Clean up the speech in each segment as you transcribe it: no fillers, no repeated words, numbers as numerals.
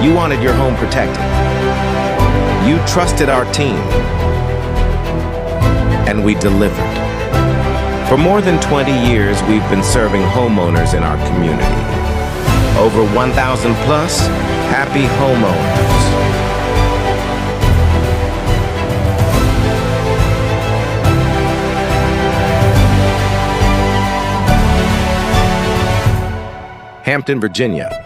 You wanted your home protected. You trusted our team. And we delivered. For more than 20 years, we've been serving homeowners in our community. Over 1,000 plus happy homeowners. Hampton, Virginia.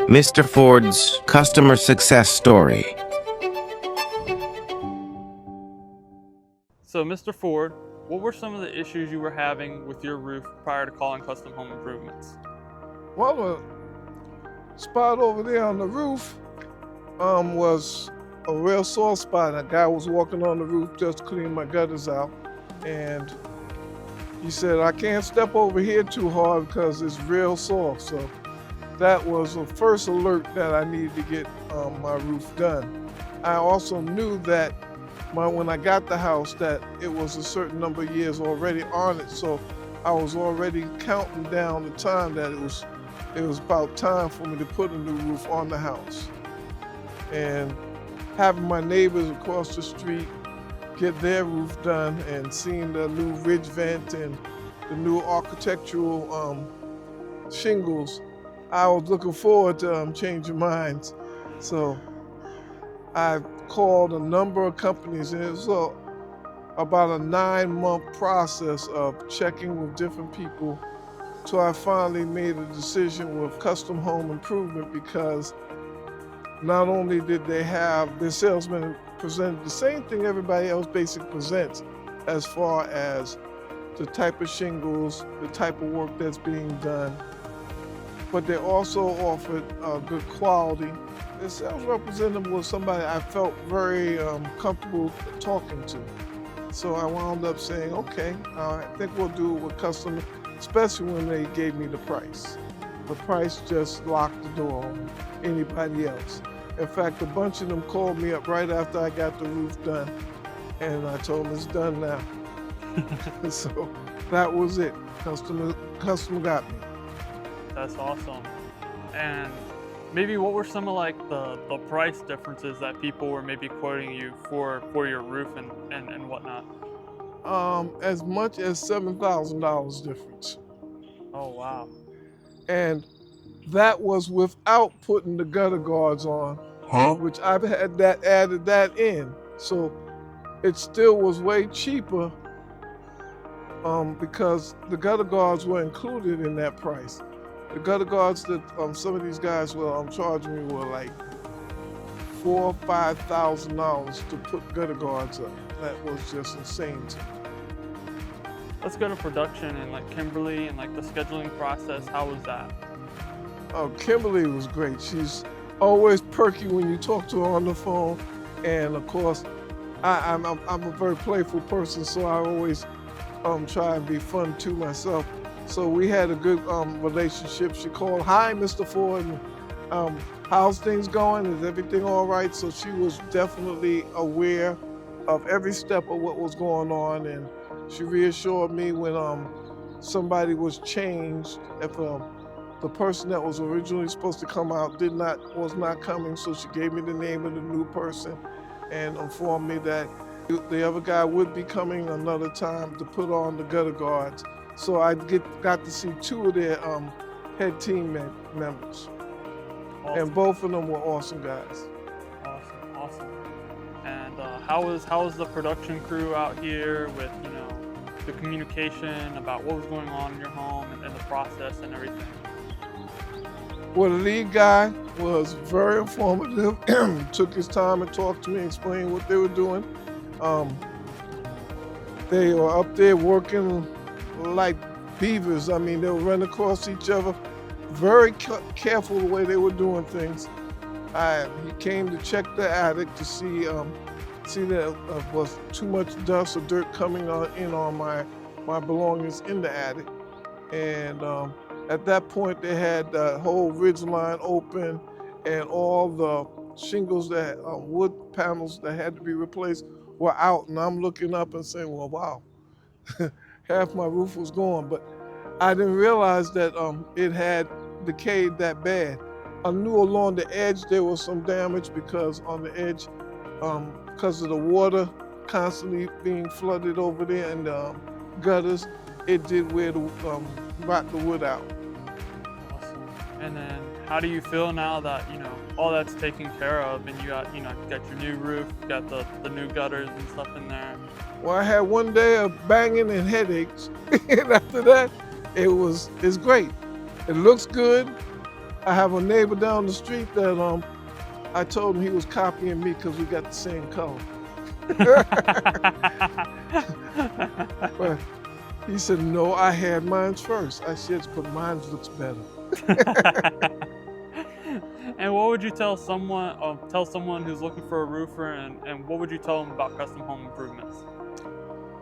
Mr. Forde's customer success story. So, Mr. Forde, what were some of the issues you were having with your roof prior to calling Custom Home Improvements? Well, the spot over there on the roof was a real sore spot. A guy was walking on the roof just to clean my gutters out, and he said, I can't step over here too hard because it's real sore. So that was the first alert that I needed to get my roof done. I also knew that when I got the house that it was a certain number of years already on it. So I was already counting down the time that it was about time for me to put a new roof on the house. And having my neighbors across the street get their roof done and seeing the new ridge vent and the new architectural shingles, I was looking forward to changing minds. So I called a number of companies, and it was about a 9-month process of checking with different people till I finally made a decision with Custom Home Improvement, because not only did they have their salesmen present the same thing everybody else basically presents as far as the type of shingles, the type of work that's being done, but they also offered good quality. The sales representative was somebody I felt very comfortable talking to. So I wound up saying, okay, I think we'll do it with Custom, especially when they gave me the price. The price just locked the door on anybody else. In fact, a bunch of them called me up right after I got the roof done, and I told them it's done now. So that was it. Customer got me. That's awesome. And maybe what were some of like the price differences that people were maybe quoting you for your roof and whatnot? As much as $7,000 difference. Oh, wow. And that was without putting the gutter guards on, which I've had added that in. So it still was way cheaper because the gutter guards were included in that price. The gutter guards that some of these guys were charging me were like $4,000 or $5,000 to put gutter guards up. That was just insane to me. Let's go to production and like Kimberly and like the scheduling process. How was that? Oh, Kimberly was great. She's always perky when you talk to her on the phone, and of course, I'm a very playful person, so I always try and be fun too myself. So we had a good relationship. She called, "Hi, Mr. Forde, how's things going? Is everything all right?" So she was definitely aware of every step of what was going on, and she reassured me when somebody was changed. If the person that was originally supposed to come out was not coming, so she gave me the name of the new person and informed me that the other guy would be coming another time to put on the gutter guards. So I got to see 2 of their head team members. Awesome. And both of them were awesome guys. Awesome. And how was the production crew out here with the communication about what was going on in your home and the process and everything? Well, the lead guy was very informative, took his time and talked to me, explained what they were doing. They were up there working like beavers. I mean, they were running across each other, very careful the way they were doing things. He came to check the attic to see that was too much dust or dirt coming in on my belongings in the attic. And at that point, they had the whole ridge line open, and all the shingles wood panels that had to be replaced were out. And I'm looking up and saying, well, wow, half my roof was gone. But I didn't realize that it had decayed that bad. I knew along the edge there was some damage because on the edge, because of the water constantly being flooded over there and gutters, it did wear the rot the wood out. Awesome. And then how do you feel now that, all that's taken care of and you got your new roof, you got the new gutters and stuff in there? Well, I had one day of banging and headaches, and after that, it's great. It looks good. I have a neighbor down the street that I told him he was copying me because we got the same color. But he said, no, I had mine first. I said, but mine looks better. And what would you tell someone who's looking for a roofer, and what would you tell them about custom home improvements?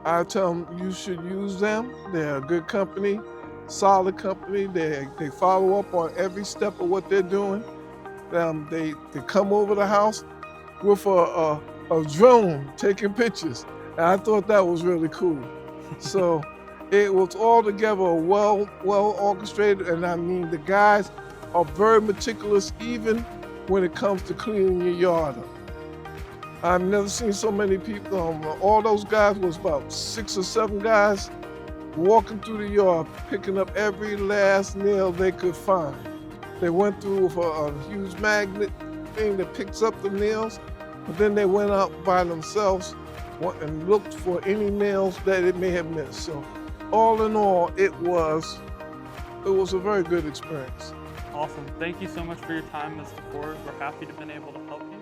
I tell them you should use them. They're a good company, solid company. They follow up on every step of what they're doing. They come over the house with a drone taking pictures. And I thought that was really cool. So it was all together well orchestrated, and I mean the guys are very meticulous even when it comes to cleaning your yard up. I've never seen so many people. All those guys was about 6 or 7 guys walking through the yard, picking up every last nail they could find. They went through with a huge magnet thing that picks up the nails, but then they went out by themselves and looked for any nails that it may have missed. So all in all, it was a very good experience. Awesome. Thank you so much for your time, Mr. Forde. We're happy to have been able to help you.